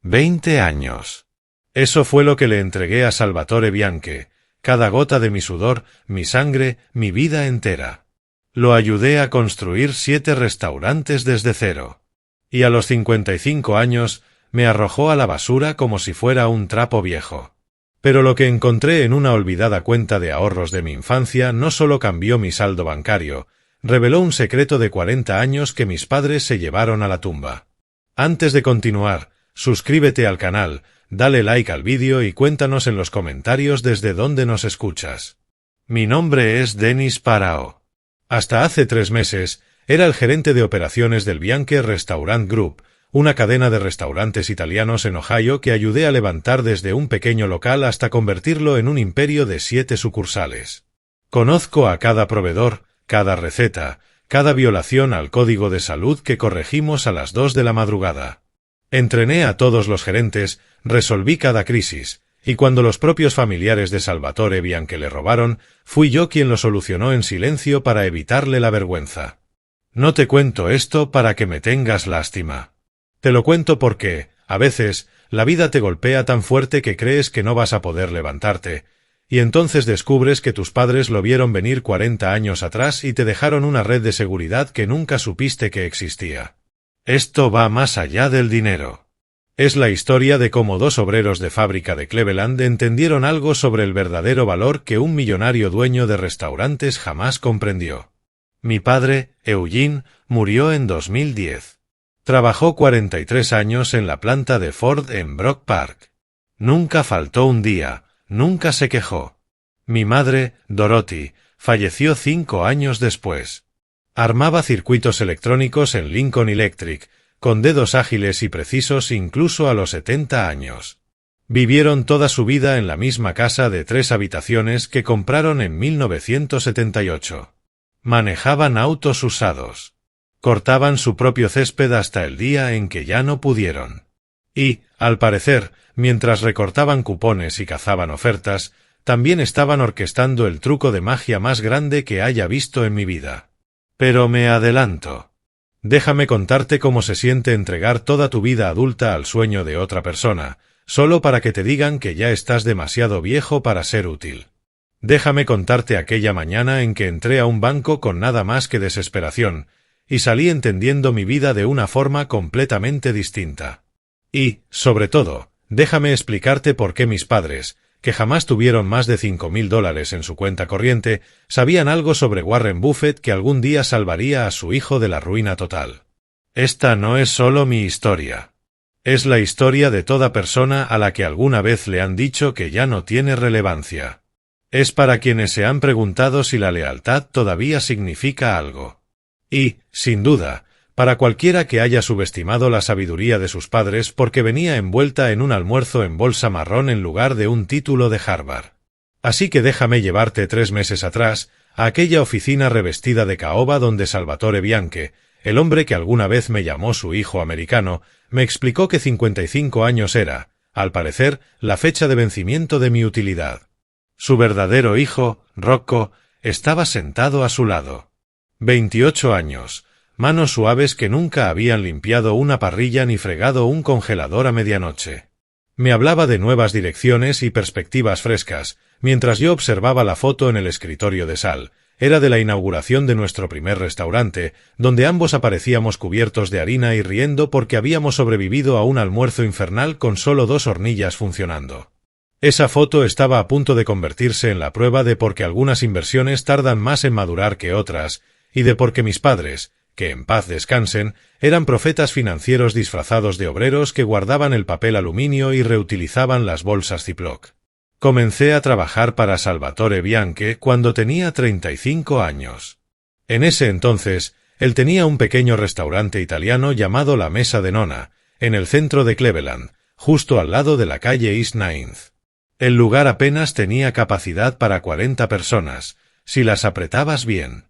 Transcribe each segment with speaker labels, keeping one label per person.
Speaker 1: 20 años. Eso fue lo que le entregué a Salvatore Bianchi, cada gota de mi sudor, mi sangre, mi vida entera. Lo ayudé a construir 7 restaurantes desde cero. Y a los 55 años, me arrojó a la basura como si fuera un trapo viejo. Pero lo que encontré en una olvidada cuenta de ahorros de mi infancia no solo cambió mi saldo bancario, reveló un secreto de 40 años que mis padres se llevaron a la tumba. Antes de continuar, suscríbete al canal, dale like al vídeo y cuéntanos en los comentarios desde dónde nos escuchas. Mi nombre es Denis Parao. Hasta hace 3 meses, era el gerente de operaciones del Bianchi Restaurant Group, una cadena de restaurantes italianos en Ohio que ayudé a levantar desde un pequeño local hasta convertirlo en un imperio de 7 sucursales. Conozco a cada proveedor, cada receta, cada violación al código de salud que corregimos a las 2 de la madrugada. Entrené a todos los gerentes, resolví cada crisis, y cuando los propios familiares de Salvatore Bianchi le robaron, fui yo quien lo solucionó en silencio para evitarle la vergüenza. No te cuento esto para que me tengas lástima. Te lo cuento porque, a veces, la vida te golpea tan fuerte que crees que no vas a poder levantarte, y entonces descubres que tus padres lo vieron venir 40 años atrás y te dejaron una red de seguridad que nunca supiste que existía. Esto va más allá del dinero. Es la historia de cómo 2 obreros de fábrica de Cleveland entendieron algo sobre el verdadero valor que un millonario dueño de restaurantes jamás comprendió. Mi padre, Eugene, murió en 2010. Trabajó 43 años en la planta de Ford en Brock Park. Nunca faltó un día, nunca se quejó. Mi madre, Dorothy, falleció 5 años después. Armaba circuitos electrónicos en Lincoln Electric, con dedos ágiles y precisos incluso a los 70 años. Vivieron toda su vida en la misma casa de 3 habitaciones que compraron en 1978. Manejaban autos usados. Cortaban su propio césped hasta el día en que ya no pudieron. Y, al parecer, mientras recortaban cupones y cazaban ofertas, también estaban orquestando el truco de magia más grande que haya visto en mi vida. Pero me adelanto. Déjame contarte cómo se siente entregar toda tu vida adulta al sueño de otra persona, solo para que te digan que ya estás demasiado viejo para ser útil. Déjame contarte aquella mañana en que entré a un banco con nada más que desesperación, y salí entendiendo mi vida de una forma completamente distinta. Y, sobre todo, déjame explicarte por qué mis padres, que jamás tuvieron más de $5,000 en su cuenta corriente, sabían algo sobre Warren Buffett que algún día salvaría a su hijo de la ruina total. Esta no es solo mi historia. Es la historia de toda persona a la que alguna vez le han dicho que ya no tiene relevancia. Es para quienes se han preguntado si la lealtad todavía significa algo. Y, sin duda, para cualquiera que haya subestimado la sabiduría de sus padres porque venía envuelta en un almuerzo en bolsa marrón en lugar de un título de Harvard. Así que déjame llevarte 3 meses atrás, a aquella oficina revestida de caoba donde Salvatore Bianchi, el hombre que alguna vez me llamó su hijo americano, me explicó que 55 años era, al parecer, la fecha de vencimiento de mi utilidad. Su verdadero hijo, Rocco, estaba sentado a su lado. 28 años, manos suaves que nunca habían limpiado una parrilla ni fregado un congelador a medianoche. Me hablaba de nuevas direcciones y perspectivas frescas, mientras yo observaba la foto en el escritorio de Sal. Era de la inauguración de nuestro primer restaurante, donde ambos aparecíamos cubiertos de harina y riendo porque habíamos sobrevivido a un almuerzo infernal con solo 2 hornillas funcionando. Esa foto estaba a punto de convertirse en la prueba de por qué algunas inversiones tardan más en madurar que otras, y de por qué mis padres, que en paz descansen, eran profetas financieros disfrazados de obreros que guardaban el papel aluminio y reutilizaban las bolsas Ziploc. Comencé a trabajar para Salvatore Bianchi cuando tenía 35 años. En ese entonces, él tenía un pequeño restaurante italiano llamado La Mesa de Nona, en el centro de Cleveland, justo al lado de la calle East Ninth. El lugar apenas tenía capacidad para 40 personas, si las apretabas bien.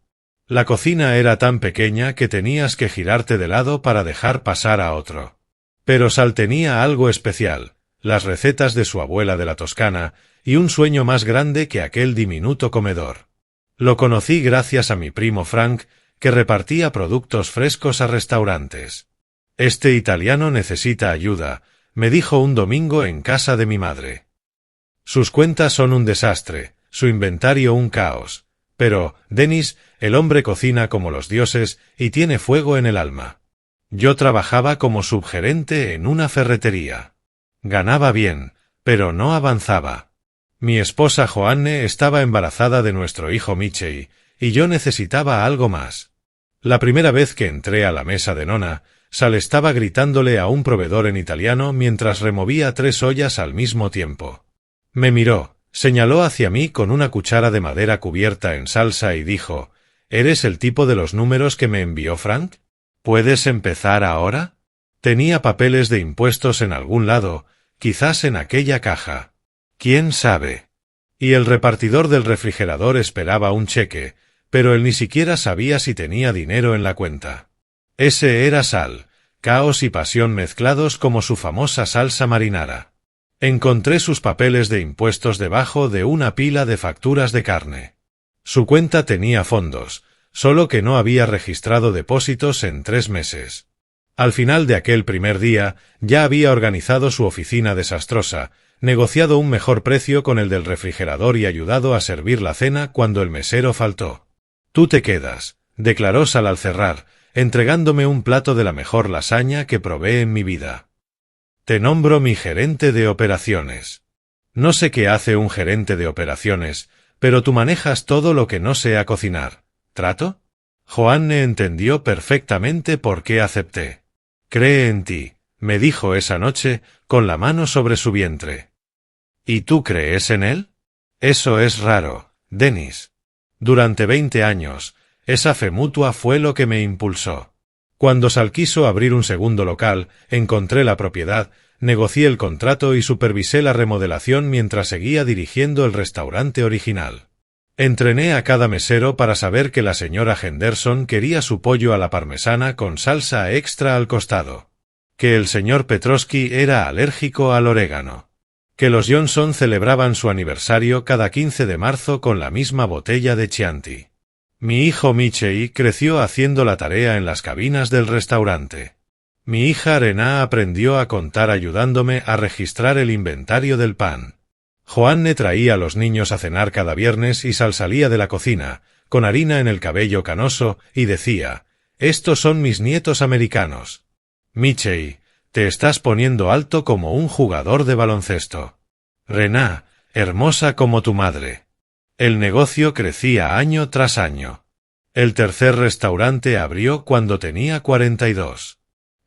Speaker 1: La cocina era tan pequeña que tenías que girarte de lado para dejar pasar a otro. Pero Sal tenía algo especial, las recetas de su abuela de la Toscana y un sueño más grande que aquel diminuto comedor. Lo conocí gracias a mi primo Frank, que repartía productos frescos a restaurantes. Este italiano necesita ayuda, me dijo un domingo en casa de mi madre. Sus cuentas son un desastre, su inventario un caos. Pero, Dennis, el hombre cocina como los dioses y tiene fuego en el alma. Yo trabajaba como subgerente en una ferretería. Ganaba bien, pero no avanzaba. Mi esposa Joanne estaba embarazada de nuestro hijo Michei, y yo necesitaba algo más. La primera vez que entré a la mesa de Nona, Sal estaba gritándole a un proveedor en italiano mientras removía 3 ollas al mismo tiempo. Me miró, señaló hacia mí con una cuchara de madera cubierta en salsa y dijo: ¿Eres el tipo de los números que me envió Frank? ¿Puedes empezar ahora? Tenía papeles de impuestos en algún lado, quizás en aquella caja. ¿Quién sabe? Y el repartidor del refrigerador esperaba un cheque, pero él ni siquiera sabía si tenía dinero en la cuenta. Ese era Sal, caos y pasión mezclados como su famosa salsa marinara. Encontré sus papeles de impuestos debajo de una pila de facturas de carne. Su cuenta tenía fondos, solo que no había registrado depósitos en 3 meses. Al final de aquel primer día, ya había organizado su oficina desastrosa, negociado un mejor precio con el del refrigerador y ayudado a servir la cena cuando el mesero faltó. «Tú te quedas», declaró Sal al cerrar, entregándome un plato de la mejor lasaña que probé en mi vida. «Te nombro mi gerente de operaciones. No sé qué hace un gerente de operaciones, pero tú manejas todo lo que no sea cocinar. ¿Trato?» Joanne entendió perfectamente por qué acepté. «Cree en ti», me dijo esa noche, con la mano sobre su vientre. «¿Y tú crees en él?» «Eso es raro, Dennis. Durante 20 años, esa fe mutua fue lo que me impulsó. Cuando Sal quiso abrir un segundo local, encontré la propiedad, negocié el contrato y supervisé la remodelación mientras seguía dirigiendo el restaurante original. Entrené a cada mesero para saber que la señora Henderson quería su pollo a la parmesana con salsa extra al costado, que el señor Petrosky era alérgico al orégano, que los Johnson celebraban su aniversario cada 15 de marzo con la misma botella de Chianti. Mi hijo Michei creció haciendo la tarea en las cabinas del restaurante. Mi hija Rena aprendió a contar ayudándome a registrar el inventario del pan. Joanne traía a los niños a cenar cada viernes y Sal salía de la cocina, con harina en el cabello canoso, y decía: «Estos son mis nietos americanos. Michei, te estás poniendo alto como un jugador de baloncesto. Rena, hermosa como tu madre». El negocio crecía año tras año. El tercer restaurante abrió cuando tenía 42.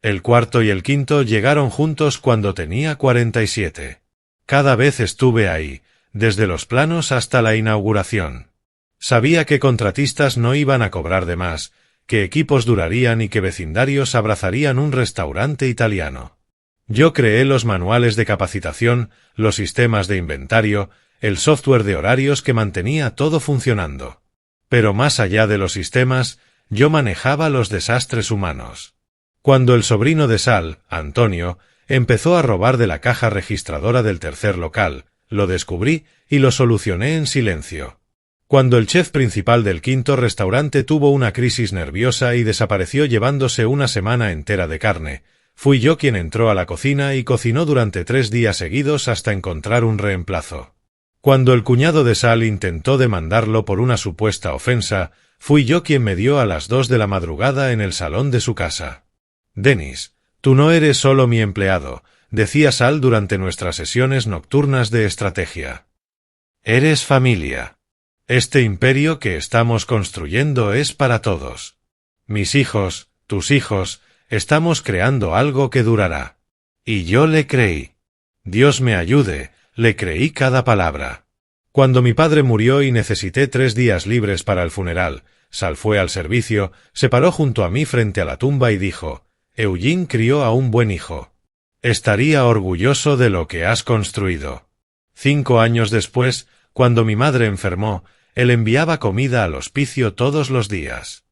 Speaker 1: El cuarto y el quinto llegaron juntos cuando tenía 47. Cada vez estuve ahí, desde los planos hasta la inauguración. Sabía que contratistas no iban a cobrar de más, que equipos durarían y que vecindarios abrazarían un restaurante italiano. Yo creé los manuales de capacitación, los sistemas de inventario, el software de horarios que mantenía todo funcionando. Pero más allá de los sistemas, yo manejaba los desastres humanos. Cuando el sobrino de Sal, Antonio, empezó a robar de la caja registradora del tercer local, lo descubrí y lo solucioné en silencio. Cuando el chef principal del quinto restaurante tuvo una crisis nerviosa y desapareció llevándose una semana entera de carne, fui yo quien entró a la cocina y cocinó durante 3 días seguidos hasta encontrar un reemplazo. Cuando el cuñado de Sal intentó demandarlo por una supuesta ofensa, fui yo quien me dio a las 2 de la madrugada en el salón de su casa. «Dennis, tú no eres solo mi empleado», decía Sal durante nuestras sesiones nocturnas de estrategia. «Eres familia. Este imperio que estamos construyendo es para todos. Mis hijos, tus hijos, estamos creando algo que durará». Y yo le creí. Dios me ayude, le creí cada palabra. Cuando mi padre murió y necesité 3 días libres para el funeral, Sal fue al servicio, se paró junto a mí frente a la tumba y dijo: «Eugene crió a un buen hijo. Estaría orgulloso de lo que has construido». 5 años después, cuando mi madre enfermó, él enviaba comida al hospicio todos los días.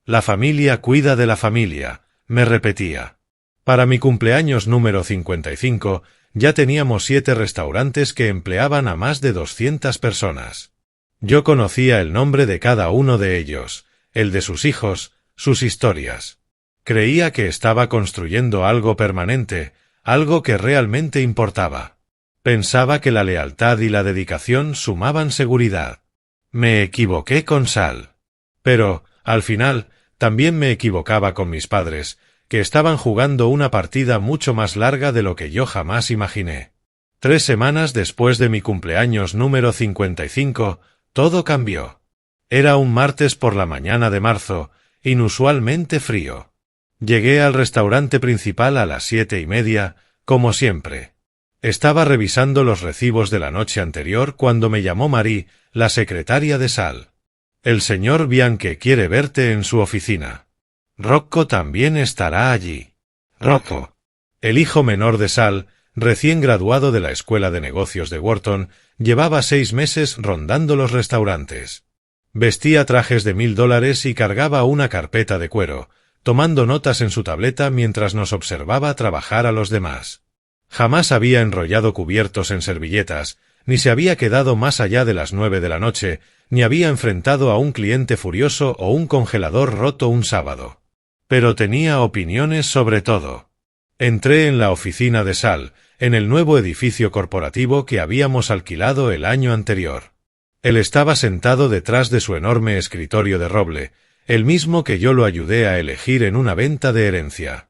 Speaker 1: «La familia cuida de la familia», me repetía. Para mi cumpleaños número 55, ya teníamos 7 restaurantes que empleaban a más de 200 personas. Yo conocía el nombre de cada uno de ellos, el de sus hijos, sus historias. Creía que estaba construyendo algo permanente, algo que realmente importaba. Pensaba que la lealtad y la dedicación sumaban seguridad. Me equivoqué con Sal. Pero, al final, también me equivocaba con mis padres, que estaban jugando una partida mucho más larga de lo que yo jamás imaginé. 3 semanas después de mi cumpleaños número 55, todo cambió. Era un martes por la mañana de marzo, inusualmente frío. Llegué al restaurante principal a las 7:30, como siempre. Estaba revisando los recibos de la noche anterior cuando me llamó Marie, la secretaria de Sal. El señor Bianche quiere verte en su oficina. Rocco también estará allí. Rocco, el hijo menor de Sal, recién graduado de la Escuela de Negocios de Wharton, llevaba 6 meses rondando los restaurantes. Vestía trajes de $1000 y cargaba una carpeta de cuero, tomando notas en su tableta mientras nos observaba trabajar a los demás. Jamás había enrollado cubiertos en servilletas, ni se había quedado más allá de las 9 de la noche, ni había enfrentado a un cliente furioso o un congelador roto un sábado. Pero tenía opiniones sobre todo. Entré en la oficina de Sal, en el nuevo edificio corporativo que habíamos alquilado el año anterior. Él estaba sentado detrás de su enorme escritorio de roble, el mismo que yo lo ayudé a elegir en una venta de herencia.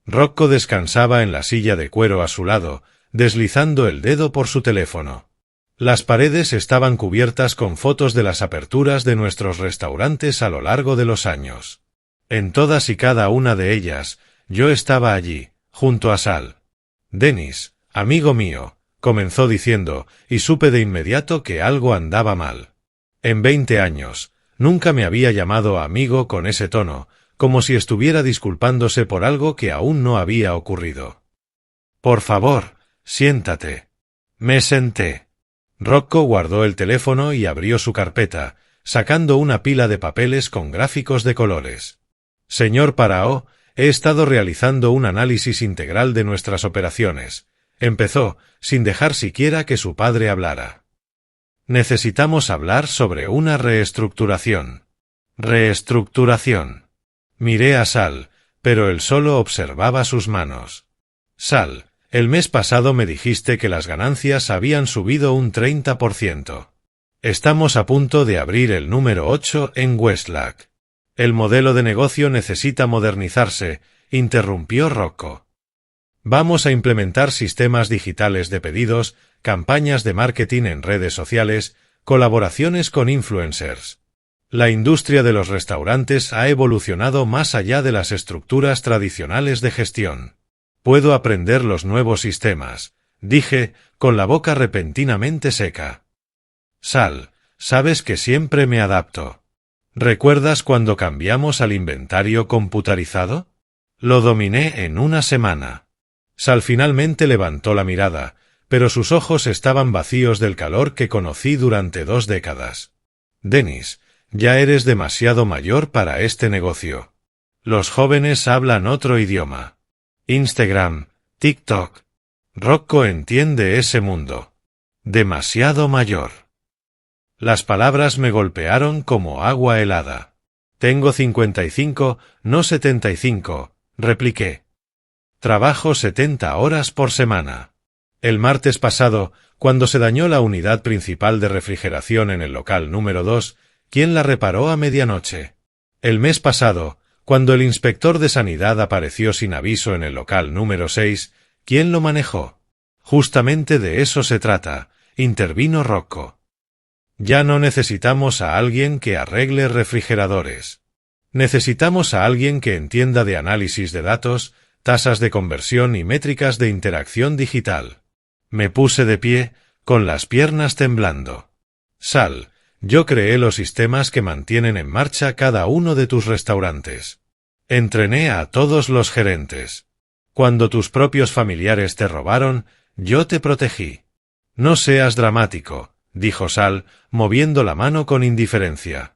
Speaker 1: Rocco descansaba en la silla de cuero a su lado, deslizando el dedo por su teléfono. Las paredes estaban cubiertas con fotos de las aperturas de nuestros restaurantes a lo largo de los años. En todas y cada una de ellas, yo estaba allí, junto a Sal. Dennis, amigo mío, comenzó diciendo, y supe de inmediato que algo andaba mal. En 20 años, nunca me había llamado amigo con ese tono, como si estuviera disculpándose por algo que aún no había ocurrido. Por favor, siéntate. Me senté. Rocco guardó el teléfono y abrió su carpeta, sacando una pila de papeles con gráficos de colores. Señor Parao, he estado realizando un análisis integral de nuestras operaciones. Empezó, sin dejar siquiera que su padre hablara. Necesitamos hablar sobre una reestructuración. Reestructuración. Miré a Sal, pero él solo observaba sus manos. Sal, el mes pasado me dijiste que las ganancias habían subido un 30%. Estamos a punto de abrir el número 8 en Westlack. El modelo de negocio necesita modernizarse, interrumpió Rocco. Vamos a implementar sistemas digitales de pedidos, campañas de marketing en redes sociales, colaboraciones con influencers. La industria de los restaurantes ha evolucionado más allá de las estructuras tradicionales de gestión. Puedo aprender los nuevos sistemas, dije, con la boca repentinamente seca. Sal, sabes que siempre me adapto. ¿Recuerdas cuando cambiamos al inventario computarizado? Lo dominé en una semana. Sal finalmente levantó la mirada, pero sus ojos estaban vacíos del calor que conocí durante 2 décadas. Dennis, ya eres demasiado mayor para este negocio. Los jóvenes hablan otro idioma. Instagram, TikTok. Rocco entiende ese mundo. Demasiado mayor. Las palabras me golpearon como agua helada. Tengo 55, no 75, repliqué. Trabajo 70 horas por semana. El martes pasado, cuando se dañó la unidad principal de refrigeración en el local número 2, ¿quién la reparó a medianoche? El mes pasado, cuando el inspector de sanidad apareció sin aviso en el local número 6, ¿quién lo manejó? Justamente de eso se trata, intervino Rocco. Ya no necesitamos a alguien que arregle refrigeradores. Necesitamos a alguien que entienda de análisis de datos, tasas de conversión y métricas de interacción digital. Me puse de pie, con las piernas temblando. Sal, yo creé los sistemas que mantienen en marcha cada uno de tus restaurantes. Entrené a todos los gerentes. Cuando tus propios familiares te robaron, yo te protegí. No seas dramático, dijo Sal, moviendo la mano con indiferencia.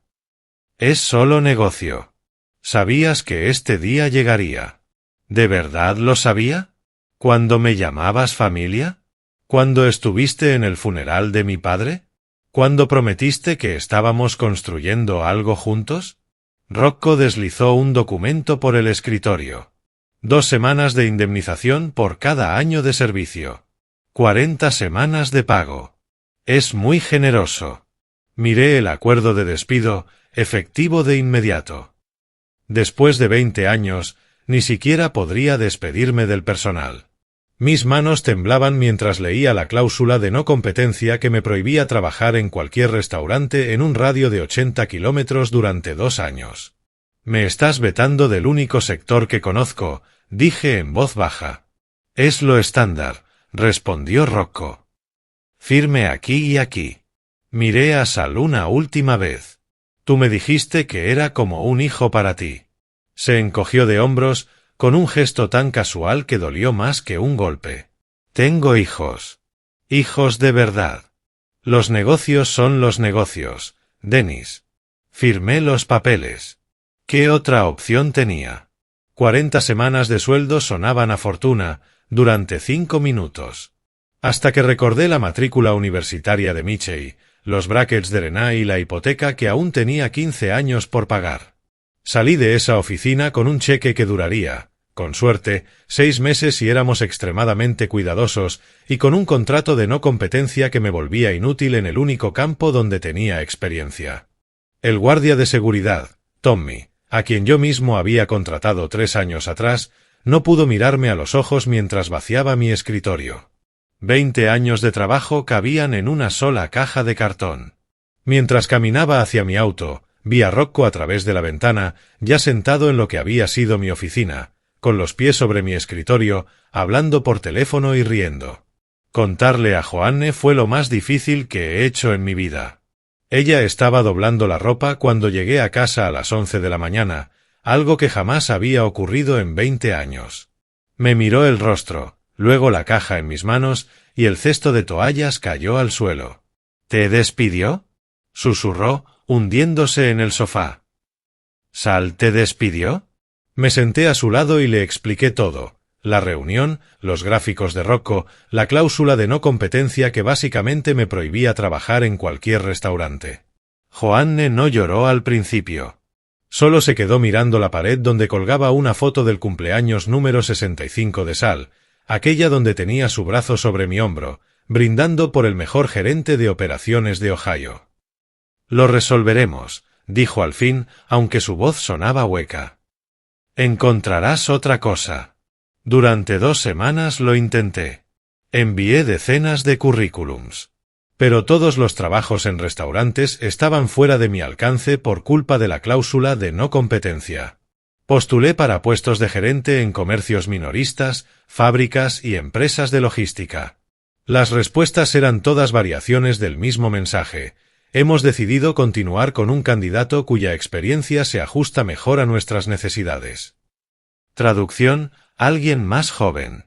Speaker 1: Es solo negocio. Sabías que este día llegaría. ¿De verdad lo sabía? ¿Cuando me llamabas familia? ¿Cuando estuviste en el funeral de mi padre? ¿Cuándo prometiste que estábamos construyendo algo juntos? Rocco deslizó un documento por el escritorio. 2 semanas de indemnización por cada año de servicio. 40 semanas de pago. Es muy generoso. Miré el acuerdo de despido, efectivo de inmediato. Después de 20 años, ni siquiera podría despedirme del personal. Mis manos temblaban mientras leía la cláusula de no competencia que me prohibía trabajar en cualquier restaurante en un radio de 80 kilómetros durante 2 años. Me estás vetando del único sector que conozco, dije en voz baja. Es lo estándar, respondió Rocco. Firme aquí y aquí. Miré a Sal una última vez. Tú me dijiste que era como un hijo para ti. Se encogió de hombros, con un gesto tan casual que dolió más que un golpe. Tengo hijos. Hijos de verdad. Los negocios son los negocios, Dennis. Firmé los papeles. ¿Qué otra opción tenía? 40 semanas de sueldo sonaban a fortuna, durante 5 minutos. Hasta que recordé la matrícula universitaria de Michey, los brackets de Rená y la hipoteca que aún tenía 15 años por pagar. Salí de esa oficina con un cheque que duraría, con suerte, 6 meses si éramos extremadamente cuidadosos, y con un contrato de no competencia que me volvía inútil en el único campo donde tenía experiencia. El guardia de seguridad, Tommy, a quien yo mismo había contratado 3 años atrás, no pudo mirarme a los ojos mientras vaciaba mi escritorio. 20 años de trabajo cabían en una sola caja de cartón. Mientras caminaba hacia mi auto, vi a Rocco a través de la ventana, ya sentado en lo que había sido mi oficina, con los pies sobre mi escritorio, hablando por teléfono y riendo. Contarle a Joanne fue lo más difícil que he hecho en mi vida. Ella estaba doblando la ropa cuando llegué a casa a las 11 de la mañana, algo que jamás había ocurrido en 20 años. Me miró el rostro, luego la caja en mis manos, y el cesto de toallas cayó al suelo. ¿Te despidió?, susurró, hundiéndose en el sofá. ¿Sal te despidió? Me senté a su lado y le expliqué todo. La reunión, los gráficos de Rocco, la cláusula de no competencia que básicamente me prohibía trabajar en cualquier restaurante. Joanne no lloró al principio. Solo se quedó mirando la pared donde colgaba una foto del cumpleaños número 65 de Sal, aquella donde tenía su brazo sobre mi hombro, brindando por el mejor gerente de operaciones de Ohio. Lo resolveremos, dijo al fin, aunque su voz sonaba hueca. Encontrarás otra cosa. Durante 2 semanas lo intenté. Envié decenas de currículums. Pero todos los trabajos en restaurantes estaban fuera de mi alcance por culpa de la cláusula de no competencia. Postulé para puestos de gerente en comercios minoristas, fábricas y empresas de logística. Las respuestas eran todas variaciones del mismo mensaje. Hemos decidido continuar con un candidato cuya experiencia se ajusta mejor a nuestras necesidades. Traducción: alguien más joven.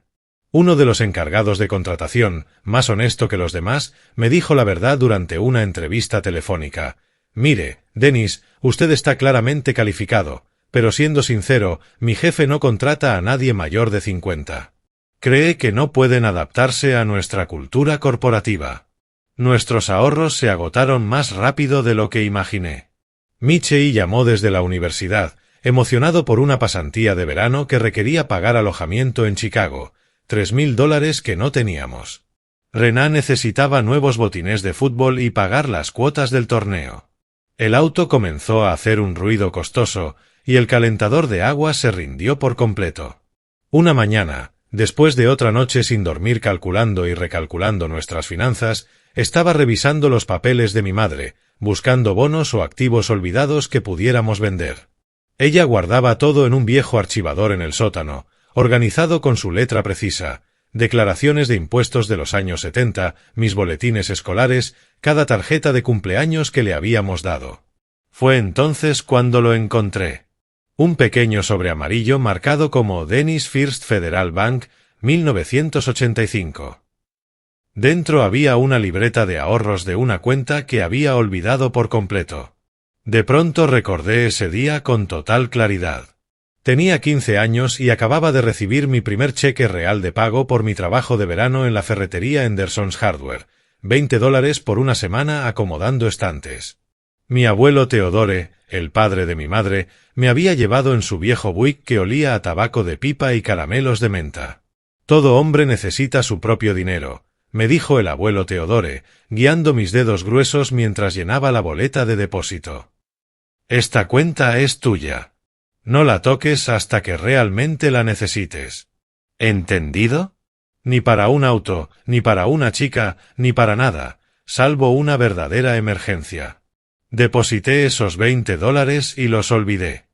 Speaker 1: Uno de los encargados de contratación, más honesto que los demás, me dijo la verdad durante una entrevista telefónica. Mire, Dennis, usted está claramente calificado, pero siendo sincero, mi jefe no contrata a nadie mayor de 50. Cree que no pueden adaptarse a nuestra cultura corporativa. Nuestros ahorros se agotaron más rápido de lo que imaginé. Michey llamó desde la universidad, emocionado por una pasantía de verano que requería pagar alojamiento en Chicago, $3,000 que no teníamos. Rená necesitaba nuevos botines de fútbol y pagar las cuotas del torneo. El auto comenzó a hacer un ruido costoso, y el calentador de agua se rindió por completo. Una mañana, después de otra noche sin dormir calculando y recalculando nuestras finanzas, estaba revisando los papeles de mi madre, buscando bonos o activos olvidados que pudiéramos vender. Ella guardaba todo en un viejo archivador en el sótano, organizado con su letra precisa, declaraciones de impuestos de los años 70, mis boletines escolares, cada tarjeta de cumpleaños que le habíamos dado. Fue entonces cuando lo encontré. Un pequeño sobre amarillo marcado como Dennis First Federal Bank, 1985. Dentro había una libreta de ahorros de una cuenta que había olvidado por completo. De pronto recordé ese día con total claridad. Tenía 15 años y acababa de recibir mi primer cheque real de pago por mi trabajo de verano en la ferretería Henderson's Hardware, $20 por una semana acomodando estantes. Mi abuelo Theodore, el padre de mi madre, me había llevado en su viejo Buick que olía a tabaco de pipa y caramelos de menta. Todo hombre necesita su propio dinero, me dijo el abuelo Theodore, guiando mis dedos gruesos mientras llenaba la boleta de depósito. Esta cuenta es tuya. No la toques hasta que realmente la necesites. ¿Entendido? Ni para un auto, ni para una chica, ni para nada, salvo una verdadera emergencia. Deposité esos $20 y los olvidé.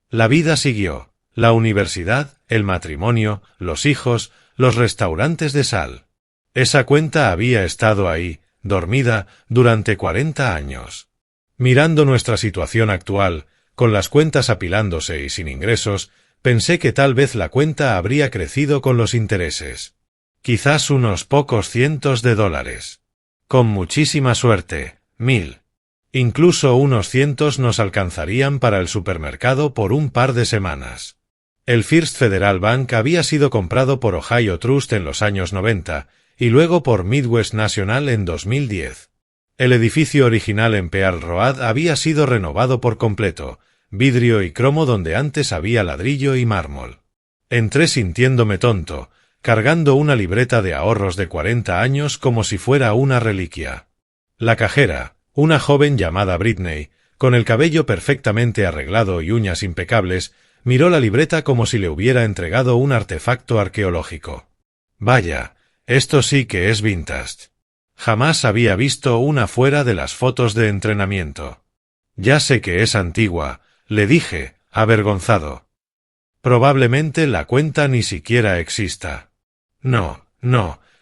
Speaker 1: La vida siguió, la universidad, el matrimonio, los hijos, los restaurantes de sal. Esa cuenta había estado ahí, dormida, durante 40 años. Mirando nuestra situación actual, con las cuentas apilándose y sin ingresos, pensé que tal vez la cuenta habría crecido con los intereses. Quizás unos pocos cientos de dólares. Con muchísima suerte, 1000. Incluso unos cientos nos alcanzarían para el supermercado por un par de semanas. El First Federal Bank había sido comprado por Ohio Trust en los años 90, y luego por Midwest National en 2010. El edificio original en Pearl Road había sido renovado por completo, vidrio y cromo donde antes había ladrillo y mármol. Entré sintiéndome tonto, cargando una libreta de ahorros de 40 años como si fuera una reliquia. La cajera, una joven llamada Britney, con el cabello perfectamente arreglado y uñas impecables, miró la libreta como si le hubiera entregado un artefacto arqueológico. Vaya, esto sí que es vintage. Jamás había visto una fuera de las fotos de entrenamiento. Ya sé que es antigua, le dije, avergonzado. Probablemente la cuenta ni siquiera exista. No,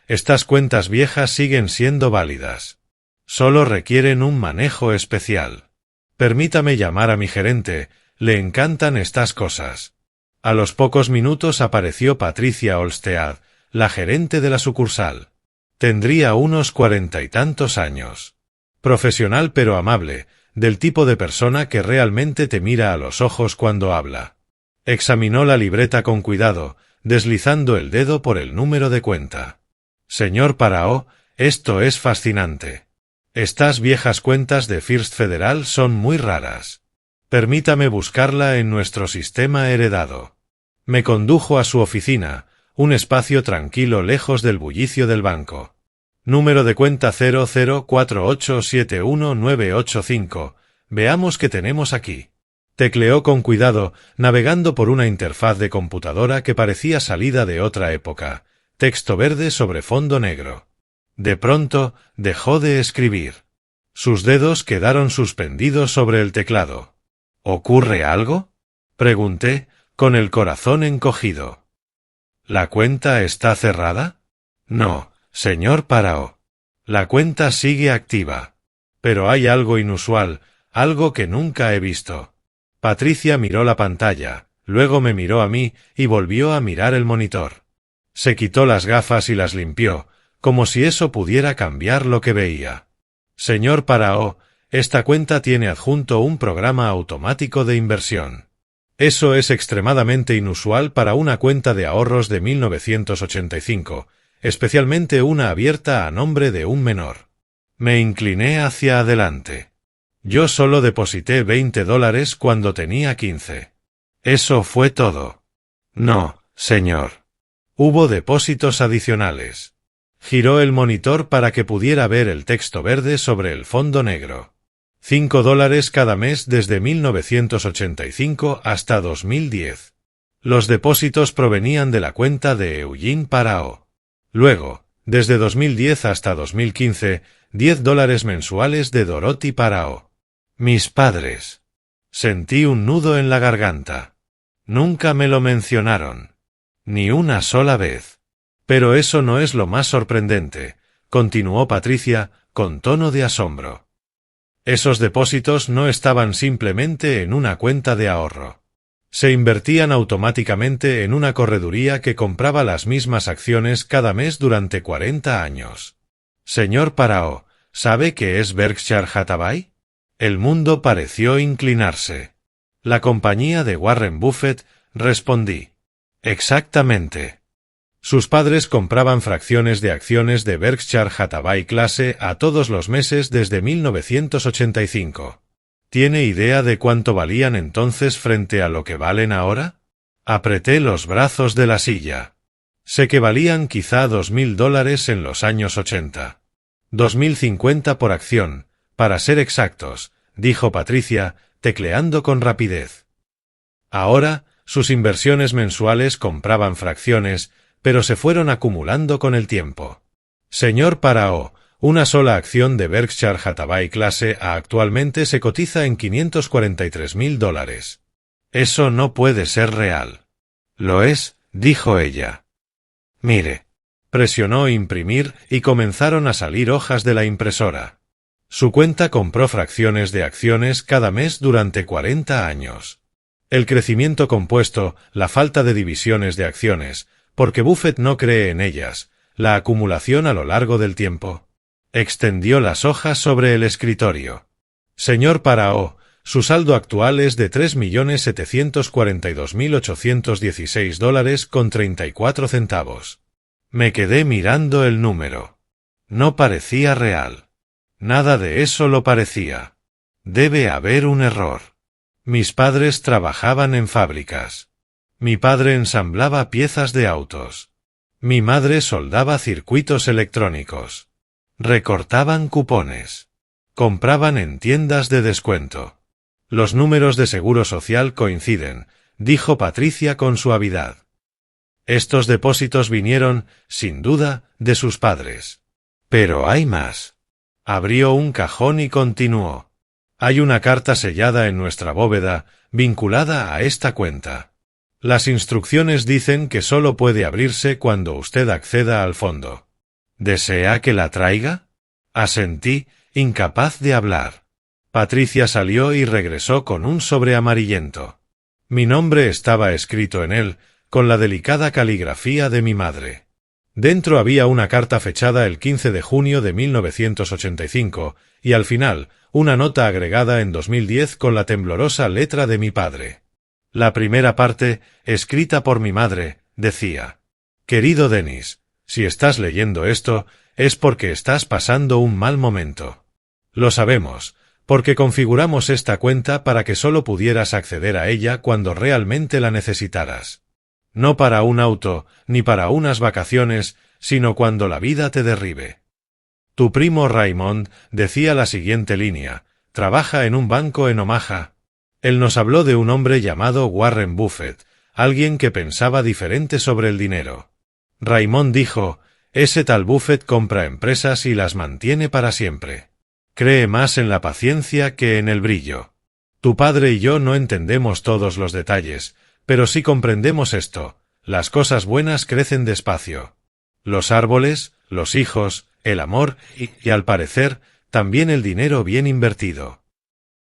Speaker 1: estas cuentas viejas siguen siendo válidas. Solo requieren un manejo especial. Permítame llamar a mi gerente, le encantan estas cosas. A los pocos minutos apareció Patricia Olstead, la gerente de la sucursal. Tendría unos 40 y tantos años. Profesional pero amable, del tipo de persona que realmente te mira a los ojos cuando habla. Examinó la libreta con cuidado, deslizando el dedo por el número de cuenta. Señor Parao, esto es fascinante. Estas viejas cuentas de First Federal son muy raras. Permítame buscarla en nuestro sistema heredado. Me condujo a su oficina, un espacio tranquilo lejos del bullicio del banco. Número de cuenta 00487195. Veamos qué tenemos aquí. Tecleó con cuidado, navegando por una interfaz de computadora que parecía salida de otra época. Texto verde sobre fondo negro. De pronto, dejó de escribir. Sus dedos quedaron suspendidos sobre el teclado. ¿Ocurre algo?, pregunté, con el corazón encogido. ¿La cuenta está cerrada? No, señor Parao. La cuenta sigue activa. Pero hay algo inusual, algo que nunca he visto. Patricia miró la pantalla, luego me miró a mí y volvió a mirar el monitor. Se quitó las gafas y las limpió, como si eso pudiera cambiar lo que veía. Señor Parao, esta cuenta tiene adjunto un programa automático de inversión. Eso es extremadamente inusual para una cuenta de ahorros de 1985, especialmente una abierta a nombre de un menor. Me incliné hacia adelante. Yo solo deposité $20 cuando tenía 15. Eso fue todo. No, señor. Hubo depósitos adicionales. Giró el monitor para que pudiera ver el texto verde sobre el fondo negro. $5 cada mes desde 1985 hasta 2010. Los depósitos provenían de la cuenta de Eugene Parao. Luego, desde 2010 hasta 2015, $10 mensuales de Dorothy Parao. Mis padres. Sentí un nudo en la garganta. Nunca me lo mencionaron. Ni una sola vez. Pero eso no es lo más sorprendente, continuó Patricia, con tono de asombro. Esos depósitos no estaban simplemente en una cuenta de ahorro. Se invertían automáticamente en una correduría que compraba las mismas acciones cada mes durante 40 años. Señor Parao, ¿sabe qué es Berkshire Hathaway? El mundo pareció inclinarse. La compañía de Warren Buffett, respondí. Exactamente. Sus padres compraban fracciones de acciones de Berkshire Hathaway clase A todos los meses desde 1985. ¿Tiene idea de cuánto valían entonces frente a lo que valen ahora? Apreté los brazos de la silla. Sé que valían quizá $2000 en los años 80. 2050 por acción, para ser exactos, dijo Patricia, tecleando con rapidez. Ahora, sus inversiones mensuales compraban fracciones, pero se fueron acumulando con el tiempo. Señor Parao, una sola acción de Berkshire Hathaway clase A actualmente se cotiza en $543.000. Eso no puede ser real. Lo es, dijo ella. Mire. Presionó imprimir y comenzaron a salir hojas de la impresora. Su cuenta compró fracciones de acciones cada mes durante 40 años. El crecimiento compuesto, la falta de divisiones de acciones, porque Buffett no cree en ellas, la acumulación a lo largo del tiempo. Extendió las hojas sobre el escritorio. Señor Parao, su saldo actual es de $3.742.816.34. Me quedé mirando el número. No parecía real. Nada de eso lo parecía. Debe haber un error. Mis padres trabajaban en fábricas. Mi padre ensamblaba piezas de autos. Mi madre soldaba circuitos electrónicos. Recortaban cupones. Compraban en tiendas de descuento. Los números de seguro social coinciden, dijo Patricia con suavidad. Estos depósitos vinieron, sin duda, de sus padres. Pero hay más. Abrió un cajón y continuó. Hay una carta sellada en nuestra bóveda, vinculada a esta cuenta. Las instrucciones dicen que solo puede abrirse cuando usted acceda al fondo. ¿Desea que la traiga? Asentí, incapaz de hablar. Patricia salió y regresó con un sobre amarillento. Mi nombre estaba escrito en él, con la delicada caligrafía de mi madre. Dentro había una carta fechada el 15 de junio de 1985, y al final, una nota agregada en 2010 con la temblorosa letra de mi padre. La primera parte, escrita por mi madre, decía: Querido Dennis, si estás leyendo esto, es porque estás pasando un mal momento. Lo sabemos, porque configuramos esta cuenta para que solo pudieras acceder a ella cuando realmente la necesitaras. No para un auto, ni para unas vacaciones, sino cuando la vida te derribe. Tu primo Raymond decía la siguiente línea: trabaja en un banco en Omaha. Él nos habló de un hombre llamado Warren Buffett, alguien que pensaba diferente sobre el dinero. Raymond dijo: ese tal Buffett compra empresas y las mantiene para siempre. Cree más en la paciencia que en el brillo. Tu padre y yo no entendemos todos los detalles, pero sí comprendemos esto: las cosas buenas crecen despacio. Los árboles, los hijos, el amor y al parecer, también el dinero bien invertido.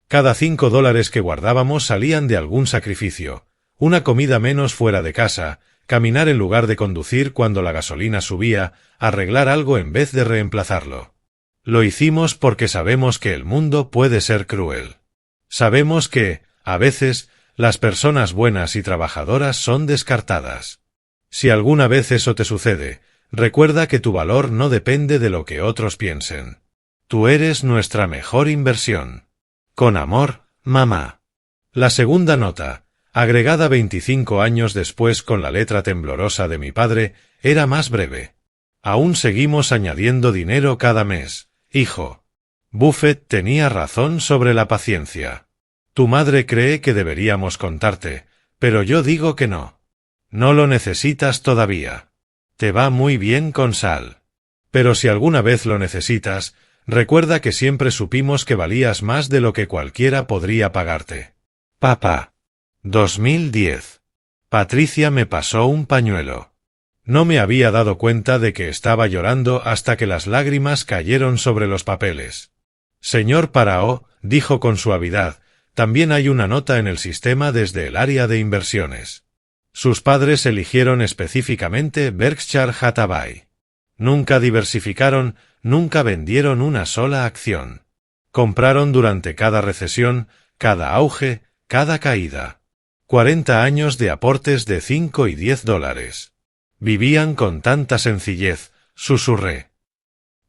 Speaker 1: Cada $5 que guardábamos salían de algún sacrificio: una comida menos fuera de casa, caminar en lugar de conducir cuando la gasolina subía, arreglar algo en vez de reemplazarlo. Lo hicimos porque sabemos que el mundo puede ser cruel. Sabemos que, a veces, las personas buenas y trabajadoras son descartadas. Si alguna vez eso te sucede, recuerda que tu valor no depende de lo que otros piensen. Tú eres nuestra mejor inversión. Con amor, mamá. La segunda nota, agregada 25 años después con la letra temblorosa de mi padre, era más breve. Aún seguimos añadiendo dinero cada mes, hijo. Buffett tenía razón sobre la paciencia. Tu madre cree que deberíamos contarte, pero yo digo que no. No lo necesitas todavía. Te va muy bien con Sal. Pero si alguna vez lo necesitas, recuerda que siempre supimos que valías más de lo que cualquiera podría pagarte. Papá. 2010. Patricia me pasó un pañuelo. No me había dado cuenta de que estaba llorando hasta que las lágrimas cayeron sobre los papeles. Señor Parao, dijo con suavidad, también hay una nota en el sistema desde el área de inversiones. Sus padres eligieron específicamente Berkshire Hathaway. Nunca diversificaron, nunca vendieron una sola acción. Compraron durante cada recesión, cada auge, cada caída. 40 años de aportes de $5 y $10. Vivían con tanta sencillez, susurré.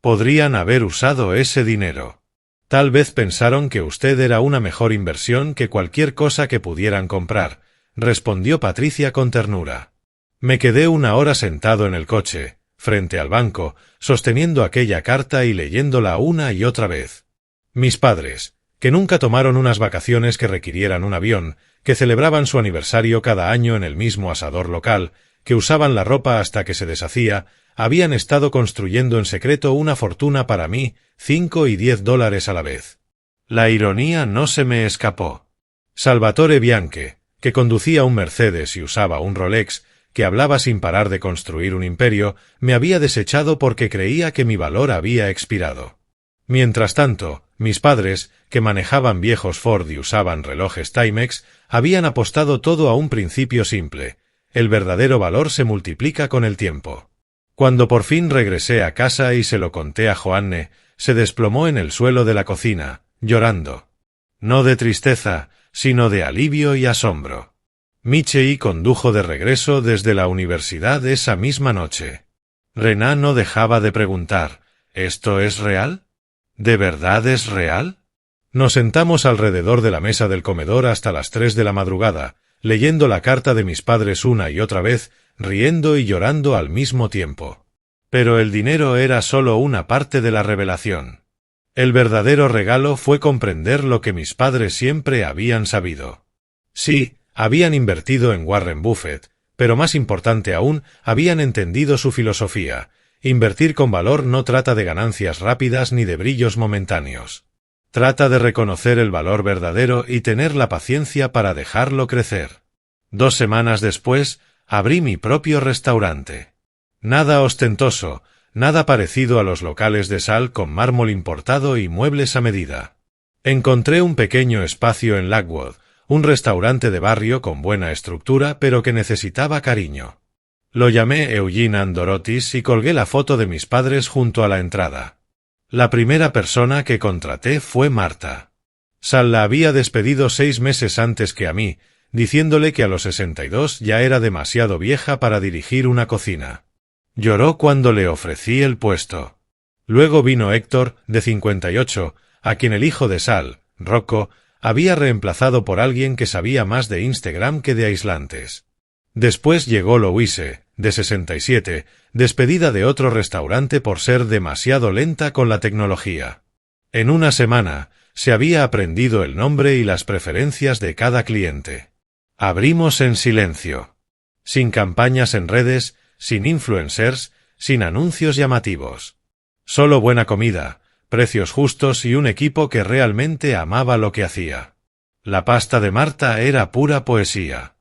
Speaker 1: Podrían haber usado ese dinero. Tal vez pensaron que usted era una mejor inversión que cualquier cosa que pudieran comprar, respondió Patricia con ternura. Me quedé una hora sentado en el coche, frente al banco, sosteniendo aquella carta y leyéndola una y otra vez. Mis padres, que nunca tomaron unas vacaciones que requirieran un avión, que celebraban su aniversario cada año en el mismo asador local, que usaban la ropa hasta que se deshacía, habían estado construyendo en secreto una fortuna para mí, $5 y $10 a la vez. La ironía no se me escapó. Salvatore Bianche, que conducía un Mercedes y usaba un Rolex, que hablaba sin parar de construir un imperio, me había desechado porque creía que mi valor había expirado. Mientras tanto, mis padres, que manejaban viejos Ford y usaban relojes Timex, habían apostado todo a un principio simple: el verdadero valor se multiplica con el tiempo. Cuando por fin regresé a casa y se lo conté a Joanne, se desplomó en el suelo de la cocina, llorando. No de tristeza, sino de alivio y asombro. Michei condujo de regreso desde la universidad esa misma noche. Renan no dejaba de preguntar: ¿esto es real? ¿De verdad es real? Nos sentamos alrededor de la mesa del comedor hasta las 3 de la madrugada, leyendo la carta de mis padres una y otra vez, riendo y llorando al mismo tiempo. Pero el dinero era solo una parte de la revelación. El verdadero regalo fue comprender lo que mis padres siempre habían sabido. Sí, habían invertido en Warren Buffett, pero más importante aún, habían entendido su filosofía. Invertir con valor no trata de ganancias rápidas ni de brillos momentáneos. Trata de reconocer el valor verdadero y tener la paciencia para dejarlo crecer. 2 semanas después, abrí mi propio restaurante. Nada ostentoso, nada parecido a los locales de Sal con mármol importado y muebles a medida. Encontré un pequeño espacio en Lakewood, un restaurante de barrio con buena estructura pero que necesitaba cariño. Lo llamé Eugene and Dorothy's y colgué la foto de mis padres junto a la entrada. La primera persona que contraté fue Marta. Sal la había despedido 6 meses antes que a mí, diciéndole que a los 62 ya era demasiado vieja para dirigir una cocina. Lloró cuando le ofrecí el puesto. Luego vino Héctor, de 58, a quien el hijo de Sal, Rocco, había reemplazado por alguien que sabía más de Instagram que de aislantes. Después llegó Louise, de 67, despedida de otro restaurante por ser demasiado lenta con la tecnología. En una semana, se había aprendido el nombre y las preferencias de cada cliente. Abrimos en silencio. Sin campañas en redes, sin influencers, sin anuncios llamativos. Solo buena comida, precios justos y un equipo que realmente amaba lo que hacía. La pasta de Marta era pura poesía.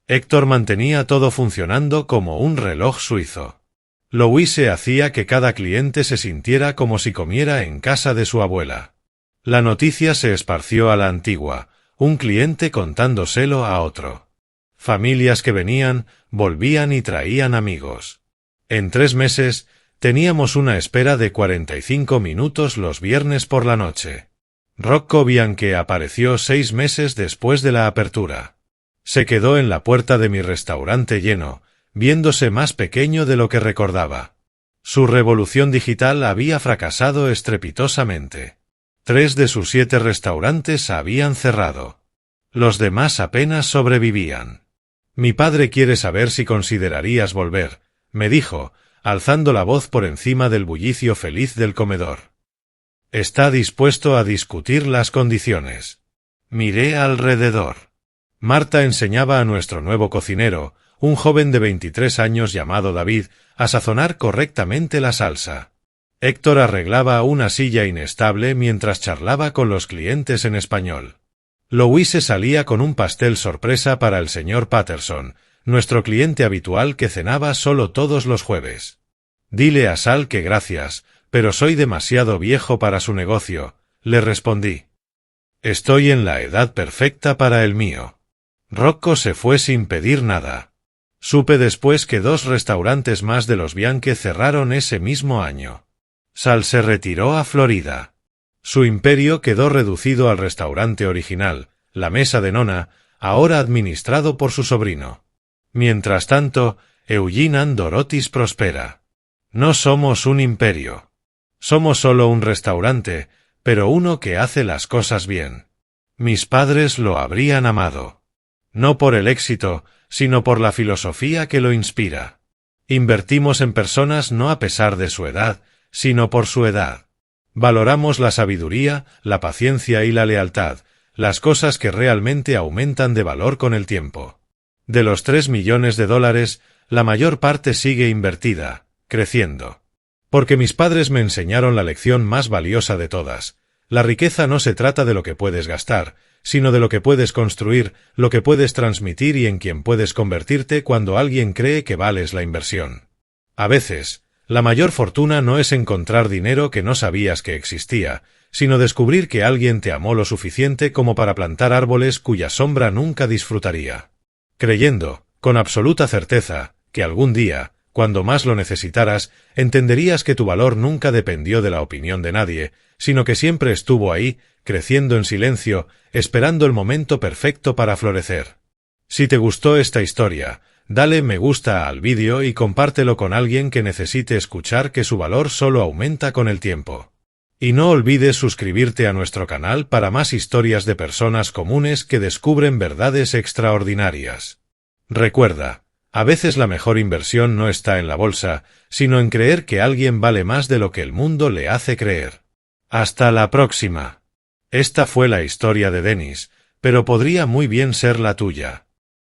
Speaker 1: Héctor mantenía todo funcionando como un reloj suizo. Louise hacía que cada cliente se sintiera como si comiera en casa de su abuela. La noticia se esparció a la antigua, un cliente contándoselo a otro. Familias que venían, volvían y traían amigos. En 3 meses, teníamos una espera de 45 minutos los viernes por la noche. Rocco Bianche apareció 6 meses después de la apertura. Se quedó en la puerta de mi restaurante lleno, viéndose más pequeño de lo que recordaba. Su revolución digital había fracasado estrepitosamente. 3 de sus 7 restaurantes habían cerrado. Los demás apenas sobrevivían. Mi padre quiere saber si considerarías volver, me dijo, alzando la voz por encima del bullicio feliz del comedor. Está dispuesto a discutir las condiciones. Miré alrededor. Marta enseñaba a nuestro nuevo cocinero, un joven de 23 años llamado David, a sazonar correctamente la salsa. Héctor arreglaba una silla inestable mientras charlaba con los clientes en español. Louise salía con un pastel sorpresa para el señor Patterson, nuestro cliente habitual que cenaba solo todos los jueves. Dile a Sal que gracias, pero soy demasiado viejo para su negocio, le respondí. Estoy en la edad perfecta para el mío. Rocco se fue sin pedir nada. Supe después que 2 restaurantes más de los Bianche cerraron ese mismo año. Sal se retiró a Florida. Su imperio quedó reducido al restaurante original, la Mesa de Nona, ahora administrado por su sobrino. Mientras tanto, Eugene and Dorothy's prospera. No somos un imperio. Somos solo un restaurante, pero uno que hace las cosas bien. Mis padres lo habrían amado. No por el éxito, sino por la filosofía que lo inspira. Invertimos en personas no a pesar de su edad, sino por su edad. Valoramos la sabiduría, la paciencia y la lealtad, las cosas que realmente aumentan de valor con el tiempo. De los 3 millones de dólares, la mayor parte sigue invertida, creciendo. Porque mis padres me enseñaron la lección más valiosa de todas. La riqueza no se trata de lo que puedes gastar, sino de lo que puedes construir, lo que puedes transmitir y en quien puedes convertirte cuando alguien cree que vales la inversión. A veces, la mayor fortuna no es encontrar dinero que no sabías que existía, sino descubrir que alguien te amó lo suficiente como para plantar árboles cuya sombra nunca disfrutaría. Creyendo, con absoluta certeza, que algún día, cuando más lo necesitaras, entenderías que tu valor nunca dependió de la opinión de nadie, sino que siempre estuvo ahí, creciendo en silencio, esperando el momento perfecto para florecer. Si te gustó esta historia, dale me gusta al vídeo y compártelo con alguien que necesite escuchar que su valor solo aumenta con el tiempo. Y no olvides suscribirte a nuestro canal para más historias de personas comunes que descubren verdades extraordinarias. Recuerda, a veces la mejor inversión no está en la bolsa, sino en creer que alguien vale más de lo que el mundo le hace creer. Hasta la próxima. Esta fue la historia de Dennis, pero podría muy bien ser la tuya.